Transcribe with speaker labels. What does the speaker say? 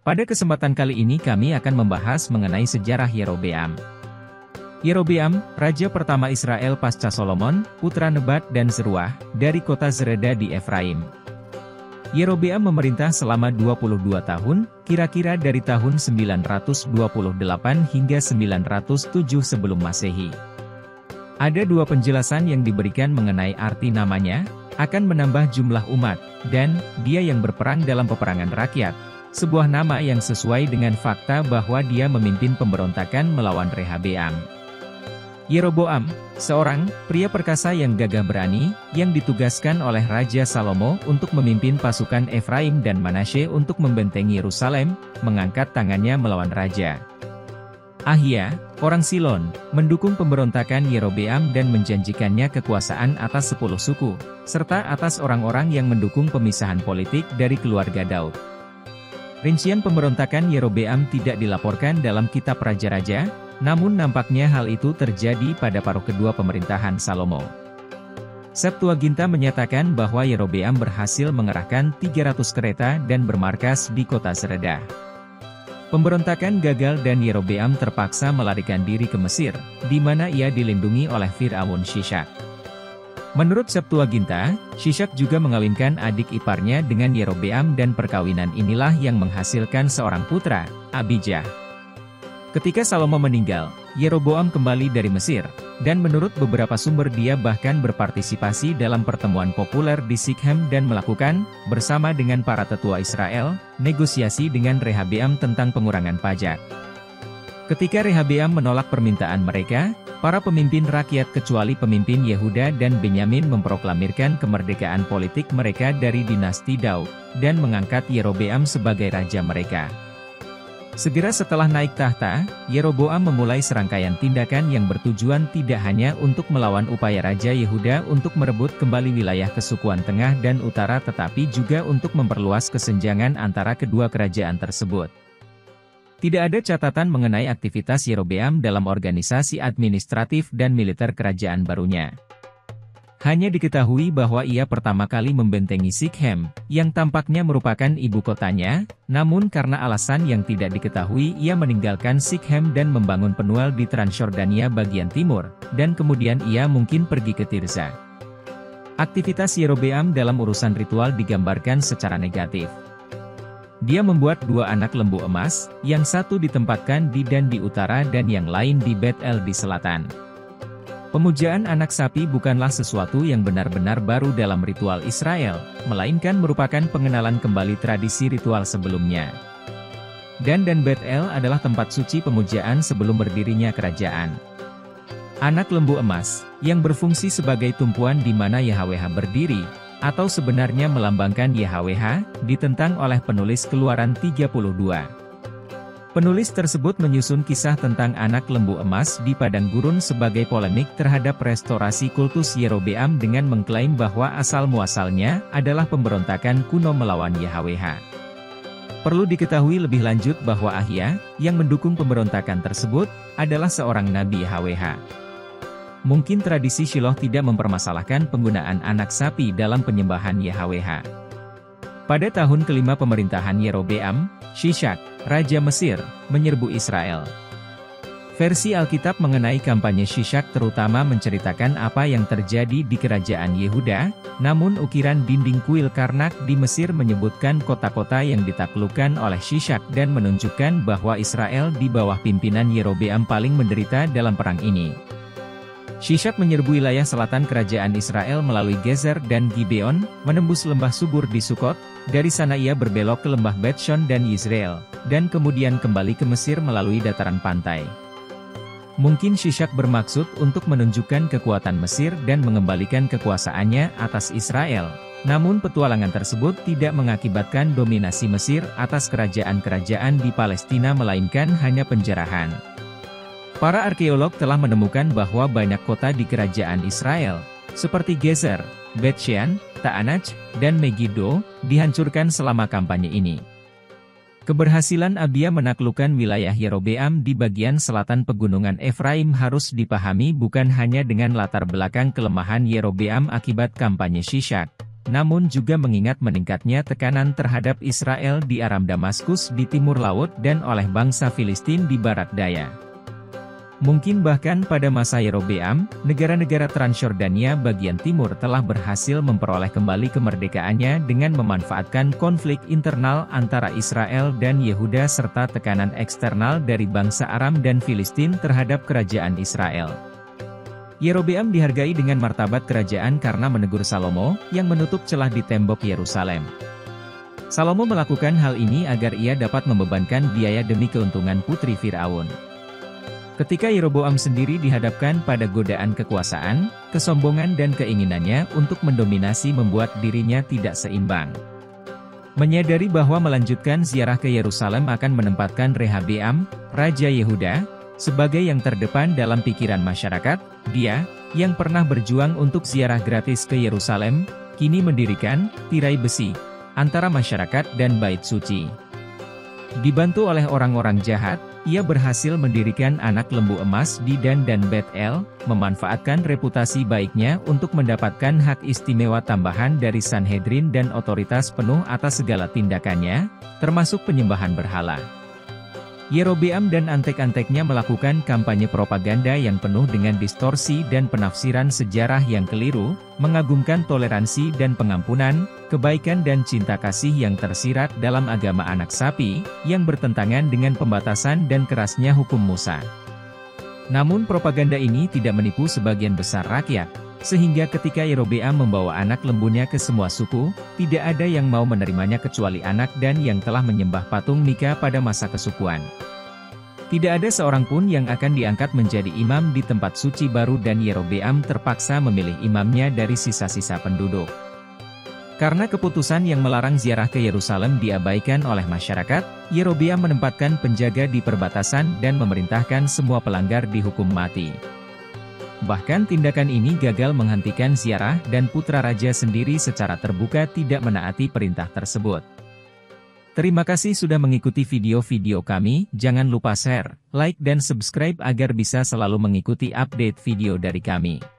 Speaker 1: Pada kesempatan kali ini kami akan membahas mengenai sejarah Yerobeam. Yerobeam, raja pertama Israel pasca Solomon, putra Nebat dan Zeruah, dari kota Zereda di Efraim. Yerobeam memerintah selama 22 tahun, kira-kira dari tahun 928 hingga 907 sebelum Masehi. Ada dua penjelasan yang diberikan mengenai arti namanya, akan menambah jumlah umat, dan dia yang berperang dalam peperangan rakyat. Sebuah nama yang sesuai dengan fakta bahwa dia memimpin pemberontakan melawan Rehabeam. Yeroboam, seorang pria perkasa yang gagah berani, yang ditugaskan oleh Raja Salomo untuk memimpin pasukan Efraim dan Manasye untuk membentengi Yerusalem, mengangkat tangannya melawan raja. Ahia, orang Silon, mendukung pemberontakan Yerobeam dan menjanjikannya kekuasaan atas 10 suku, serta atas orang-orang yang mendukung pemisahan politik dari keluarga Daud. Rincian pemberontakan Yerobeam tidak dilaporkan dalam kitab Raja-Raja, namun nampaknya hal itu terjadi pada paruh kedua pemerintahan Salomo. Septuaginta menyatakan bahwa Yerobeam berhasil mengerahkan 300 kereta dan bermarkas di kota Zereda. Pemberontakan gagal dan Yerobeam terpaksa melarikan diri ke Mesir, di mana ia dilindungi oleh Firaun Shishak. Menurut Septuaginta, Shishak juga mengawinkan adik iparnya dengan Yerobeam dan perkawinan inilah yang menghasilkan seorang putra, Abijah. Ketika Salomo meninggal, Yeroboam kembali dari Mesir, dan menurut beberapa sumber dia bahkan berpartisipasi dalam pertemuan populer di Sikhem dan melakukan, bersama dengan para tetua Israel, negosiasi dengan Rehabeam tentang pengurangan pajak. Ketika Rehabeam menolak permintaan mereka, para pemimpin rakyat kecuali pemimpin Yehuda dan Benyamin memproklamirkan kemerdekaan politik mereka dari dinasti Daud, dan mengangkat Yerobeam sebagai raja mereka. Segera setelah naik tahta, Yeroboam memulai serangkaian tindakan yang bertujuan tidak hanya untuk melawan upaya Raja Yehuda untuk merebut kembali wilayah kesukuan tengah dan utara tetapi juga untuk memperluas kesenjangan antara kedua kerajaan tersebut. Tidak ada catatan mengenai aktivitas Yerobeam dalam organisasi administratif dan militer kerajaan barunya. Hanya diketahui bahwa ia pertama kali membentengi Sikhem, yang tampaknya merupakan ibu kotanya, namun karena alasan yang tidak diketahui ia meninggalkan Sikhem dan membangun Penuel di Transjordania bagian timur, dan kemudian ia mungkin pergi ke Tirza. Aktivitas Yerobeam dalam urusan ritual digambarkan secara negatif. Dia membuat 2 anak lembu emas, yang satu ditempatkan di Dan di utara dan yang lain di Bet-El di selatan. Pemujaan anak sapi bukanlah sesuatu yang benar-benar baru dalam ritual Israel, melainkan merupakan pengenalan kembali tradisi ritual sebelumnya. Dan Bet-El adalah tempat suci pemujaan sebelum berdirinya kerajaan. Anak lembu emas, yang berfungsi sebagai tumpuan di mana Yahweh berdiri, atau sebenarnya melambangkan Yahweh, ditentang oleh penulis Keluaran 32. Penulis tersebut menyusun kisah tentang anak lembu emas di padang gurun sebagai polemik terhadap restorasi kultus Yerobeam dengan mengklaim bahwa asal-muasalnya adalah pemberontakan kuno melawan Yahweh. Perlu diketahui lebih lanjut bahwa Ahia, yang mendukung pemberontakan tersebut, adalah seorang nabi Yahweh. Mungkin tradisi Shiloh tidak mempermasalahkan penggunaan anak sapi dalam penyembahan Yahweh. Pada tahun kelima pemerintahan Yerobeam, Shishak, Raja Mesir, menyerbu Israel. Versi Alkitab mengenai kampanye Shishak terutama menceritakan apa yang terjadi di kerajaan Yehuda, namun ukiran dinding kuil Karnak di Mesir menyebutkan kota-kota yang ditaklukkan oleh Shishak dan menunjukkan bahwa Israel di bawah pimpinan Yerobeam paling menderita dalam perang ini. Shishak menyerbu wilayah selatan kerajaan Israel melalui Gezer dan Gibeon, menembus lembah subur di Sukot, dari sana ia berbelok ke lembah Betshon dan Yizreel, dan kemudian kembali ke Mesir melalui dataran pantai. Mungkin Shishak bermaksud untuk menunjukkan kekuatan Mesir dan mengembalikan kekuasaannya atas Israel, namun petualangan tersebut tidak mengakibatkan dominasi Mesir atas kerajaan-kerajaan di Palestina melainkan hanya penjarahan. Para arkeolog telah menemukan bahwa banyak kota di kerajaan Israel, seperti Gezer, Bet-Shean, Ta'anach, dan Megiddo, dihancurkan selama kampanye ini. Keberhasilan Abia menaklukkan wilayah Yerobeam di bagian selatan pegunungan Efraim harus dipahami bukan hanya dengan latar belakang kelemahan Yerobeam akibat kampanye Shishak, namun juga mengingat meningkatnya tekanan terhadap Israel di Aram Damaskus di timur laut dan oleh bangsa Filistin di barat daya. Mungkin bahkan pada masa Yerobeam, negara-negara Transjordania bagian timur telah berhasil memperoleh kembali kemerdekaannya dengan memanfaatkan konflik internal antara Israel dan Yehuda serta tekanan eksternal dari bangsa Aram dan Filistin terhadap kerajaan Israel. Yerobeam dihargai dengan martabat kerajaan karena menegur Salomo, yang menutup celah di tembok Yerusalem. Salomo melakukan hal ini agar ia dapat membebankan biaya demi keuntungan putri Firaun. Ketika Yeroboam sendiri dihadapkan pada godaan kekuasaan, kesombongan dan keinginannya untuk mendominasi membuat dirinya tidak seimbang. Menyadari bahwa melanjutkan ziarah ke Yerusalem akan menempatkan Rehabeam, Raja Yehuda, sebagai yang terdepan dalam pikiran masyarakat, dia, yang pernah berjuang untuk ziarah gratis ke Yerusalem, kini mendirikan tirai besi antara masyarakat dan bait suci. Dibantu oleh orang-orang jahat, ia berhasil mendirikan anak lembu emas di Dan dan Bet-El, memanfaatkan reputasi baiknya untuk mendapatkan hak istimewa tambahan dari Sanhedrin dan otoritas penuh atas segala tindakannya, termasuk penyembahan berhala. Yerobeam dan antek-anteknya melakukan kampanye propaganda yang penuh dengan distorsi dan penafsiran sejarah yang keliru, mengagungkan toleransi dan pengampunan, kebaikan dan cinta kasih yang tersirat dalam agama anak sapi, yang bertentangan dengan pembatasan dan kerasnya hukum Musa. Namun propaganda ini tidak menipu sebagian besar rakyat, sehingga ketika Yerobeam membawa anak lembunya ke semua suku, tidak ada yang mau menerimanya kecuali anak dan yang telah menyembah patung Mika pada masa kesukuan. Tidak ada seorang pun yang akan diangkat menjadi imam di tempat suci baru dan Yerobeam terpaksa memilih imamnya dari sisa-sisa penduduk. Karena keputusan yang melarang ziarah ke Yerusalem diabaikan oleh masyarakat, Yerobeam menempatkan penjaga di perbatasan dan memerintahkan semua pelanggar dihukum mati. Bahkan tindakan ini gagal menghentikan ziarah dan putra raja sendiri secara terbuka tidak menaati perintah tersebut. Terima kasih sudah mengikuti video-video kami, jangan lupa share, like dan subscribe agar bisa selalu mengikuti update video dari kami.